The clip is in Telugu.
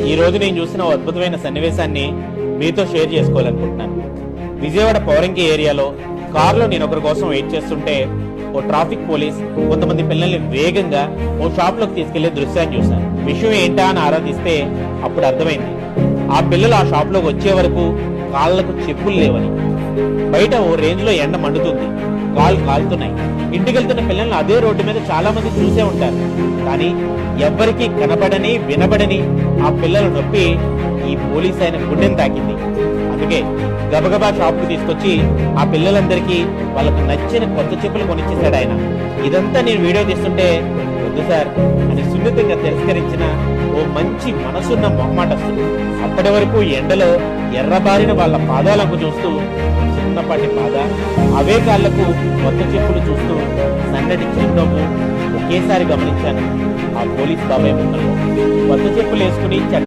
ఈ రోజు నేను చూసిన ఓ అద్భుతమైన సన్నివేశాన్ని మీతో షేర్ చేసుకోవాలనుకుంటున్నాను. విజయవాడ పౌరంగి ఏరియాలో కారులో నేను ఒకరి కోసం వెయిట్ చేస్తుంటే ఓ ట్రాఫిక్ పోలీస్ కొంతమంది పిల్లల్ని వేగంగా ఓ షాప్ లోకి తీసుకెళ్లే దృశ్యాన్ని చూశాను. విషయం ఏంటా అని ఆరాధిస్తే అప్పుడు అర్థమైంది, ఆ పిల్లలు ఆ షాప్ లోకి వచ్చే వరకు కాళ్లకు చెప్పులు లేవని. బయట ఓ రేంజ్ లో ఎండ మండుతుంది, కాళ్ళు కాలుతున్నాయి. ఇంటికి వెళ్తున్న పిల్లల్ని అదే రోడ్డు మీద చాలా మంది చూసే ఉంటారు, కానీ ఎవ్వరికీ కనబడని వినబడని ఆ పిల్లల నొప్పి ఈ పోలీస్ ఆయన గుండెని తాకింది. అందుకే గబగబా షాప్కి తీసుకొచ్చి ఆ పిల్లలందరికీ వాళ్ళకు నచ్చిన కొత్త చెప్పులు కొనిచ్చేశాడు ఆయన. ఇదంతా నేను వీడియో తీస్తుంటే వద్దు సార్ అని సున్నితంగా తిరస్కరించిన ఓ మంచి మనసున్న మొహమాటస్తుంది. అప్పటి వరకు ఎండలో ఎర్రబారిన వాళ్ళ పాదాలకు చూస్తూ చిన్నపాటి బాధ, అవే కాళ్లకు కొత్త చెప్పులు చూస్తూ సన్నటి చిరునవ్వు ఒకేసారి గమనించాను ఆ పోలీస్ బాబాయ్ ముఖంలో. కొత్త చెప్పులు వేసుకుని